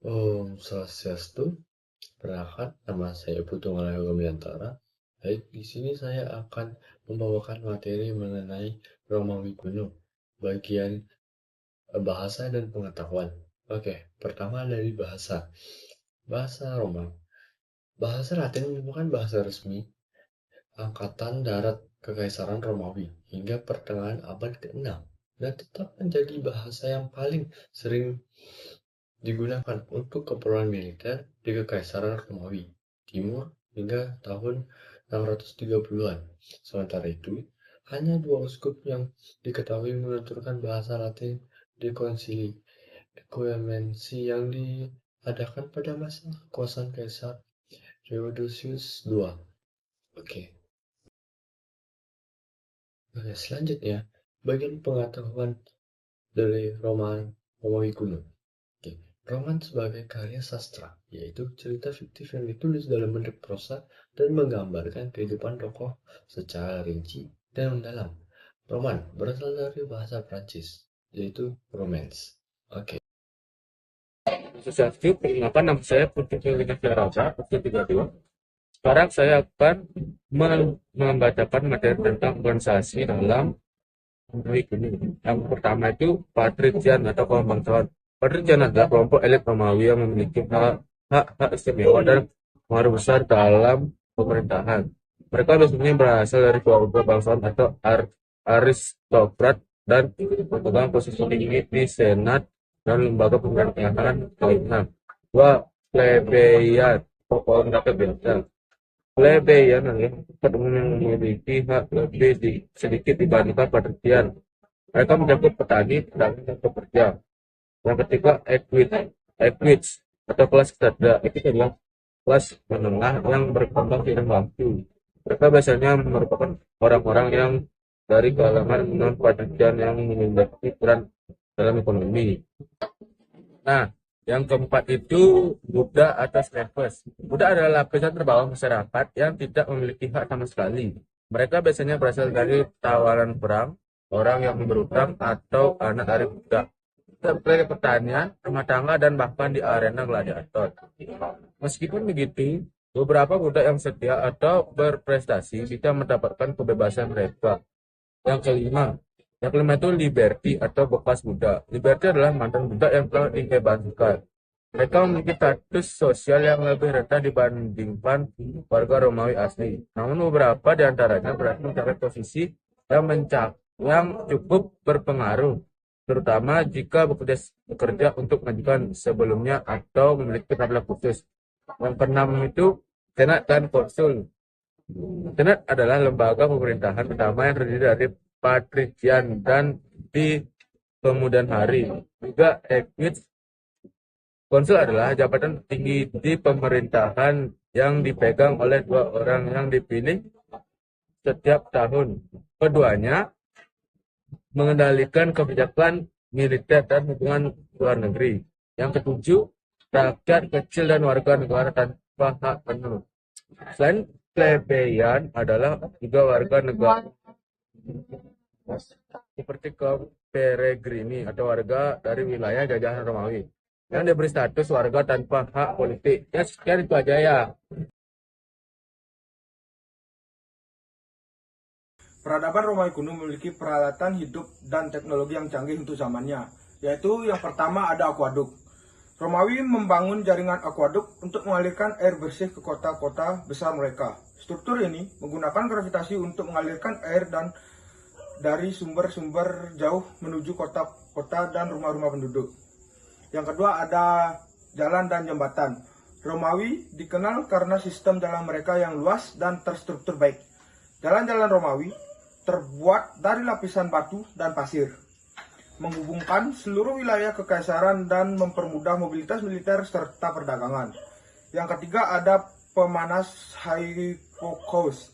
Om Swastiastu, perkenalkan nama saya Putu Malaya Gamiantara. Baik, di sini saya akan membawakan materi mengenai Romawi kuno, bagian bahasa dan pengetahuan. Oke, pertama dari bahasa. Bahasa Roma. Bahasa Latin merupakan bahasa resmi Angkatan Darat Kekaisaran Romawi hingga pertengahan abad ke-6 dan tetap menjadi bahasa yang paling sering digunakan untuk keperluan militer di Kekaisaran Romawi Timur hingga tahun 630-an. Sementara itu, hanya dua uskup yang diketahui menuturkan bahasa Latin di konsili ekumensi yang diadakan pada masa kekuasaan Kaisar Theodosius II. Oke, selanjutnya bagian pengetahuan dari Romawi kuno. Oke, roman sebagai karya sastra, yaitu cerita fiktif yang ditulis dalam bentuk prosa dan menggambarkan kehidupan tokoh secara rinci dan mendalam. Roman berasal dari bahasa Prancis, yaitu romance. Oke. Sesuatu perkenalkan nama saya Putri Raja, Putri 32. Sekarang saya akan membacakan materi tentang organisasi dalam Romawi kuno. Yang pertama itu Patrician atau kaum bangsawan. Patrician adalah kelompok elit Romawi yang memiliki hak istimewa dan pengaruh besar dalam pemerintahan. Mereka biasanya berasal dari keluarga bangsawan atau aristokrat dan memegang posisi tinggi di senat dan lembaga pemerintahan lainnya. Dua, plebeyan, pokok rakyat biasa. Plebeyan adalah umum yang memiliki hak lebih sedikit dibandingkan patrician. Mereka mencakup petani, pedagang, dan pekerja. Yang ketiga, equites atau kelas cerdas. Itu adalah kelas menengah yang berkembang tidak mampu. Mereka biasanya merupakan orang-orang yang dari kalangan non-patrician yang memiliki peran dalam ekonomi. Nah, yang keempat itu Buddha atau slaves. Buddha adalah lapisan terbawah masyarakat yang tidak memiliki hak sama sekali. Mereka biasanya berasal dari tawanan perang, orang yang berutang, atau anak dari budak. Seperti pertanian, rumah tangga, dan bahkan di arena gladiator. Meskipun begitu, beberapa budak yang setia atau berprestasi bisa mendapatkan kebebasan mereka. Yang kelima itu liberty atau bekas budak. Liberty adalah mantan budak yang telah dibebaskan. Mereka memiliki status sosial yang lebih rendah dibandingkan warga Romawi asli. Namun beberapa di antaranya berhasil mencapai posisi yang cukup berpengaruh, terutama jika bekerja untuk majikan sebelumnya atau memiliki tabel khusus. Yang keenam itu Senat dan Konsul. Senat adalah lembaga pemerintahan utama yang terdiri dari patrician dan di kemudian hari. Juga equites. Konsul adalah jabatan tinggi di pemerintahan yang dipegang oleh dua orang yang dipilih setiap tahun. Keduanya mengendalikan kebijakan militer dan hubungan luar negeri. Yang ketujuh, rakyat kecil dan warga negara tanpa hak penuh. Selain plebeyan adalah juga warga negara seperti kaum peregrini atau warga dari wilayah jajahan Romawi yang diberi status warga tanpa hak politik. Ya, sekian itu aja ya. Peradaban Romawi kuno memiliki peralatan hidup dan teknologi yang canggih untuk zamannya, yaitu yang pertama ada akuaduk. Romawi membangun jaringan akuaduk untuk mengalirkan air bersih ke kota-kota besar mereka. Struktur ini menggunakan gravitasi untuk mengalirkan air dan dari sumber-sumber jauh menuju kota-kota dan rumah-rumah penduduk. Yang kedua ada jalan dan jembatan. Romawi dikenal karena sistem jalan mereka yang luas dan terstruktur baik. Jalan-jalan Romawi terbuat dari lapisan batu dan pasir, menghubungkan seluruh wilayah kekaisaran dan mempermudah mobilitas militer serta perdagangan. Yang ketiga ada pemanas hypocause.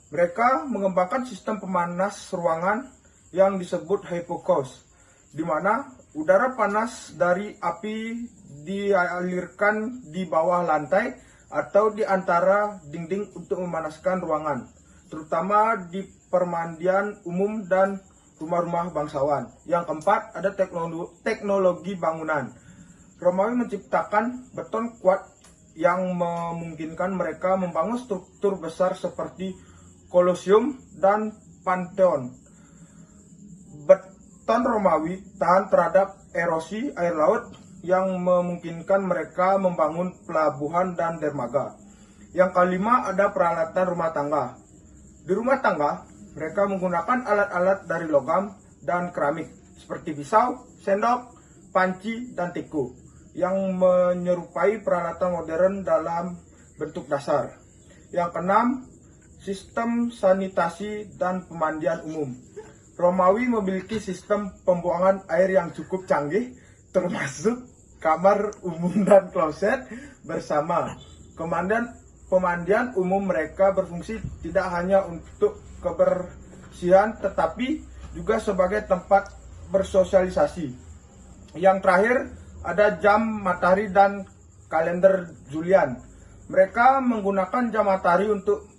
Mereka mengembangkan sistem pemanas ruangan yang disebut hypocause, di mana udara panas dari api dialirkan di bawah lantai atau di antara dinding untuk memanaskan ruangan, terutama di permandian umum dan rumah-rumah bangsawan. Yang keempat ada teknologi bangunan. Romawi menciptakan beton kuat yang memungkinkan mereka membangun struktur besar seperti Kolosium dan Pantheon. Beton Romawi tahan terhadap erosi air laut yang memungkinkan mereka membangun pelabuhan dan dermaga. Yang kelima, ada peralatan rumah tangga. Di rumah tangga, mereka menggunakan alat-alat dari logam dan keramik seperti pisau, sendok, panci, dan tiku yang menyerupai peralatan modern dalam bentuk dasar. Yang keenam, sistem sanitasi dan pemandian umum. Romawi memiliki sistem pembuangan air yang cukup canggih, termasuk kamar umum dan kloset bersama. Pemandian umum mereka berfungsi tidak hanya untuk kebersihan, tetapi juga sebagai tempat bersosialisasi. Yang terakhir, ada jam matahari dan kalender Julian. Mereka menggunakan jam matahari untuk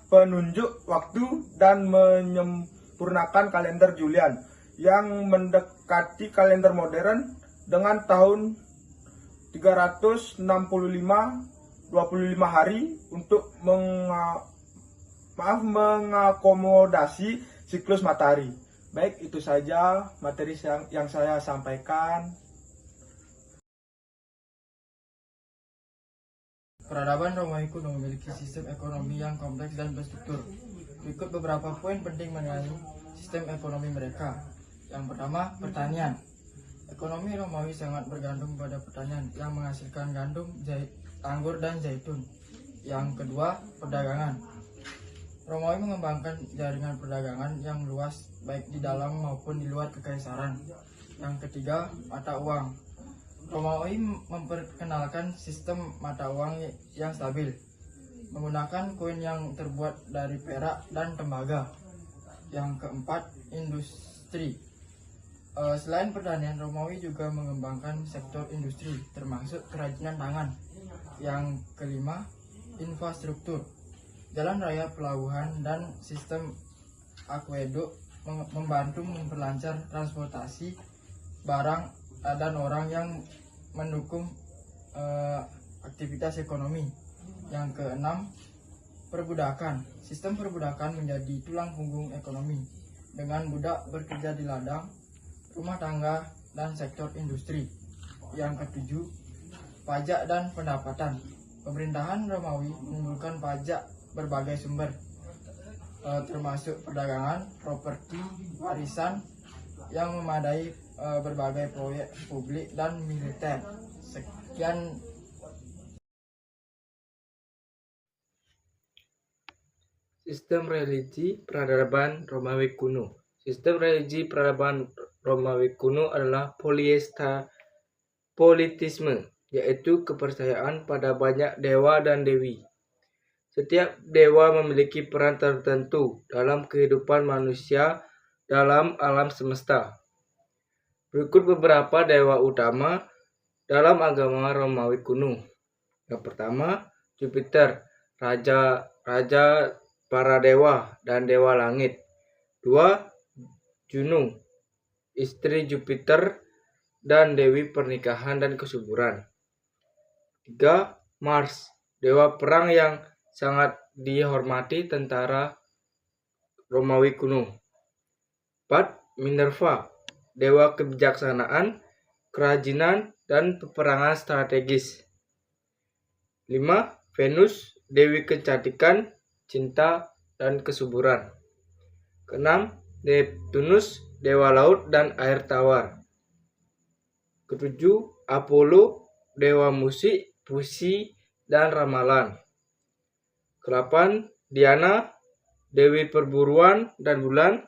penunjuk waktu dan menyempurnakan kalender Julian yang mendekati kalender modern dengan tahun 365 hari untuk mengakomodasi siklus matahari. Baik, itu saja materi yang saya sampaikan. Peradaban Romawi kuno memiliki sistem ekonomi yang kompleks dan berstruktur. Berikut beberapa poin penting mengenai sistem ekonomi mereka. Yang pertama, pertanian. Ekonomi Romawi sangat bergantung pada pertanian yang menghasilkan gandum, anggur, dan zaitun. Yang kedua, perdagangan. Romawi mengembangkan jaringan perdagangan yang luas baik di dalam maupun di luar kekaisaran. Yang ketiga, mata uang. Romawi memperkenalkan sistem mata uang yang stabil, menggunakan koin yang terbuat dari perak dan tembaga. Yang keempat, industri. Selain pertanian, Romawi juga mengembangkan sektor industri, termasuk kerajinan tangan. Yang kelima, infrastruktur. Jalan raya, pelabuhan, dan sistem akueduk membantu memperlancar transportasi barang dan orang yang mendukung aktivitas ekonomi. Yang keenam, perbudakan. Sistem perbudakan menjadi tulang punggung ekonomi dengan budak bekerja di ladang, rumah tangga, dan sektor industri. Yang ketujuh, pajak dan pendapatan. Pemerintahan Romawi mengumpulkan pajak berbagai sumber, termasuk perdagangan, properti, warisan yang memadai, berbagai proyek publik dan militer. Sekian. Sistem religi peradaban Romawi kuno. Sistem religi peradaban Romawi kuno adalah politisme, yaitu kepercayaan pada banyak dewa dan dewi. Setiap dewa memiliki peran tertentu dalam kehidupan manusia dalam alam semesta. Berikut beberapa dewa utama dalam agama Romawi kuno. Yang pertama, Jupiter, raja para dewa dan dewa langit. 2. Juno, istri Jupiter dan dewi pernikahan dan kesuburan. 3. Mars, dewa perang yang sangat dihormati tentara Romawi kuno. 4. Minerva, dewa kebijaksanaan, kerajinan, dan peperangan strategis. 5. Venus, dewi kecantikan, cinta, dan kesuburan. 6. Neptunus, dewa laut dan air tawar. 7. Apollo, dewa musik, puisi, dan ramalan. 8. Diana, dewi perburuan dan bulan.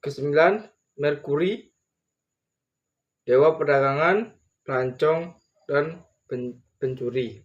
9. Merkuri, dewa perdagangan, pelancong, dan pencuri.